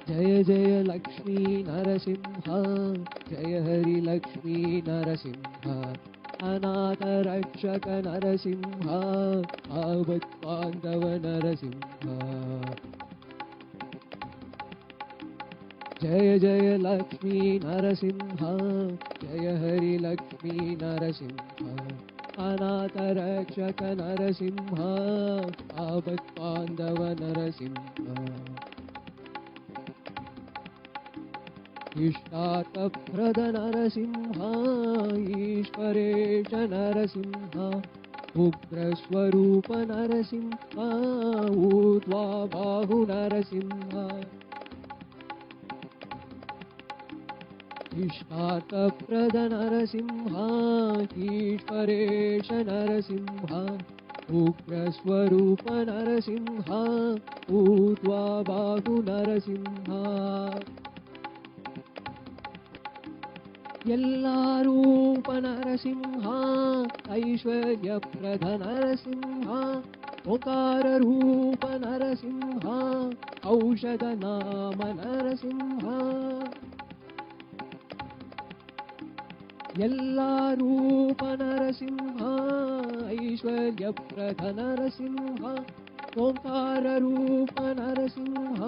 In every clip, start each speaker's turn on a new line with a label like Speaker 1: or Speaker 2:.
Speaker 1: जय जय लक्ष्मी नरसिंह जय हरि लक्ष्मी नरसिंह अनाथ रक्षक नरसिंह आवत्पांडव नरसिंह जय जय लक्ष्मी नरसिंह जय हरि लक्ष्मी नरसिंह अनाथ रक्षक नरसिंह आवत्पांडव नरसिंह इष्टार्थप्रद नरसिंह ईश्वरेश नरसिंह उग्रस्वरूप नरसिंह ऊर्ध्वा बाहु नरसिंह इष्टार्थप्रद नरसिंह ईश्वरेश नरसिंह उग्रस्वरूप नरसिंह ऊर्ध्वा बाहु नरसिंह यल्लारूप नरसिंह ऐश्वर्यप्रद नरसिंह ओंकार रूप नरसिंह औषध नाम नरसिंह यल्लारूप नरसिंह ऐश्वर्यप्रद नरसिंह ओंकार रूप नरसिंह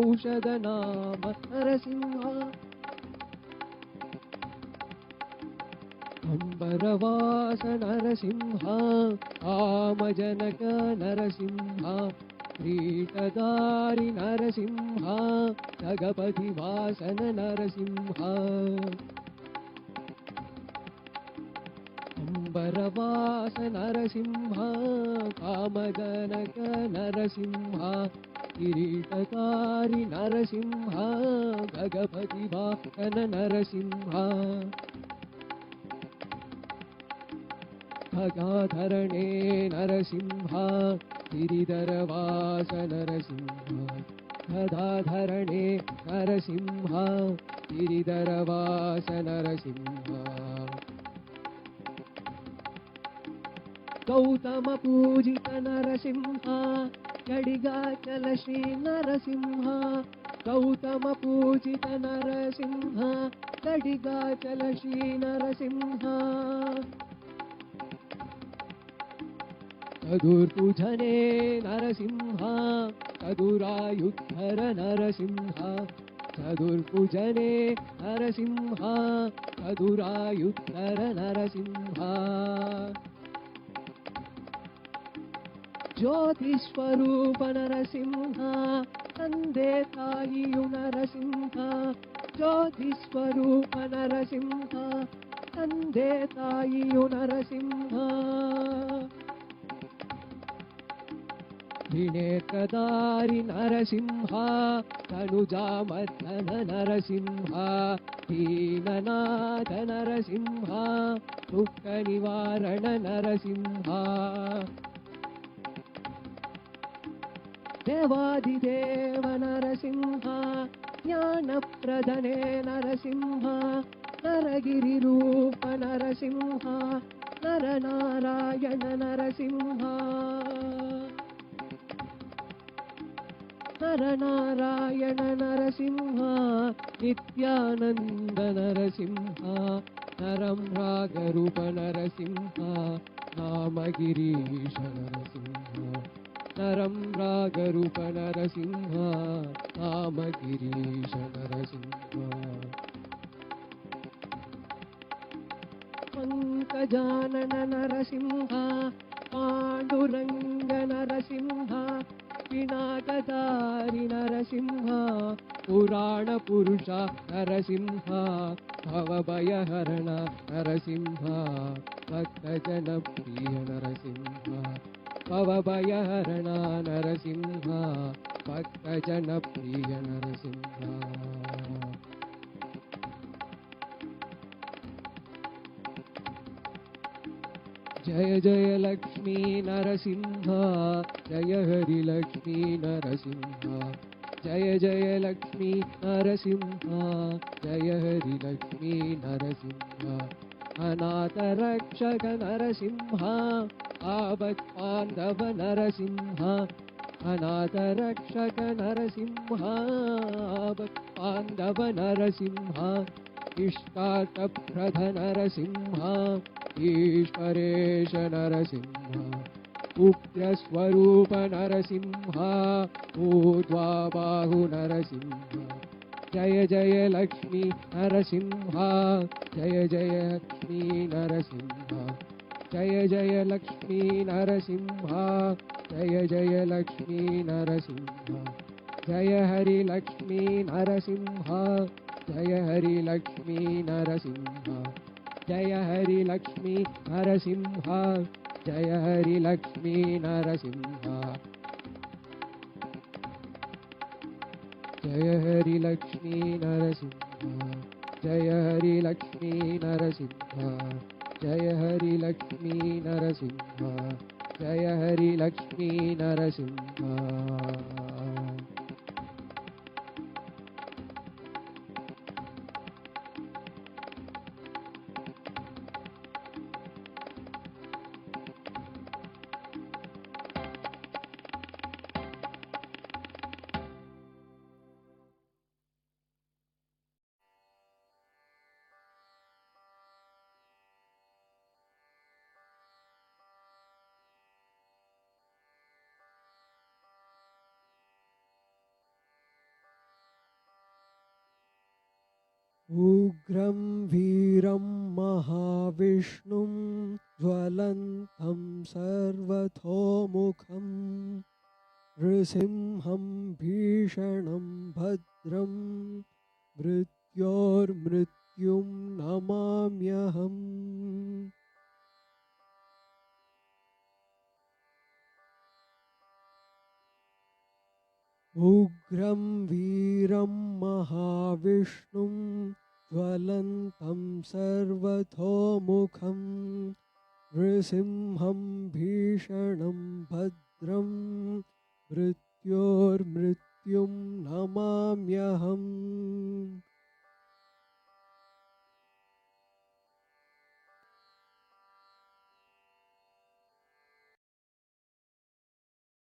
Speaker 1: औषध नाम नरसिंह अंबरवास नरसिंह आमजनक नरसिंह क्रीटधारी नरसिंह जगपति वासन नरसिंह अंबरवास नरसिंह आमजनक नरसिंह किरीटधारी नरसिंह जगपति वासन नरसिंह गदाधरणे नरसिंह गिरिधरवास नरसिंह गदाधरणे नरसिंह गिरिधरवास नरसिंह गौतम पूजित नरसिंह गडिगाचल श्री नरसिंह गौतम पूजित नरसिंह गडिगाचल श्री नरसिंह चतुर्भुजने नरसिंह चतुरायुधर नरसिंह चतुर्भुजने नरसिंह चतुरायुधर नरसिंह ज्योतिस्वरूप नरसिंह तंदे तायियु नरसिंह ज्योतिस्वरूप नरसिंह तंदे तायियु नरसिंह त्रिनेत्रधारी नरसिंह तनुजामर्दन नरसिंह दीननाथ नरसिंह दुःख निवारण नरसिंह देवादिदेव नरसिंह ज्ञानप्रदने नरसिंह नरगिरिरूप नरसिंह नरनारायण नरसिंह नरनारायण नरसिंह नित्यानंद नरसिंह नरं रागरूप नरसिंह नामगिरीश नरसिंह नरं रागरूप नरसिंह नामगिरीश नरसिंह पंकजानन नरसिंह पांडुरंग नरसिंह पिनाकधारी नरसिंह पुराण पुरुष नरसिंह भवभयहरण नरसिंह भक्तजनप्रिय नरसिंह भवभयहरण नरसिंह भक्तजनप्रिय नरसिंह जय जय लक्ष्मी नरसिंह जय हरि लक्ष्मी नरसिंह जय जय लक्ष्मी नरसिंह जय हरि लक्ष्मी नरसिंह अनाथ रक्षक नरसिंह आवत्पांडव नरसिंह अनाथरक्षक नरसिंह पाण्डव नरसिंह इष्टार्थप्रद नरसिंह ईश्वरेश नरसिंह उग्रस्वरूप नरसिंह ऊर्ध्वबाहु नरसिंह जय जय लक्ष्मी नरसिंह जय जय लक्ष्मी नरसिंह जय जय लक्ष्मी नरसिंह जय जय लक्ष्मी नरसिंह जय हरि लक्ष्मी नरसिंह जय हरि लक्ष्मी नरसिंह जय हरि लक्ष्मी नरसिंह जय हरि लक्ष्मी नरसिंह जय हरि लक्ष्मी नरसिंह जय हरि लक्ष्मी नरसिंह जय हरि लक्ष्मी नरसिंह जय हरि लक्ष्मी नरसिंह उग्रं वीरं महाविष्णुं ज्वलन्तं सर्वतोमुखं नृसिंहं भीषणं भद्रं मृत्योर्मृत्युं नमाम्यहम् उग्रं वीरं महाविष्णुं ज्वलन्तं सर्वतोमुखं नृसिंहं भीषणं भद्रं मृत्योर्मृत्युं नमाम्यहम्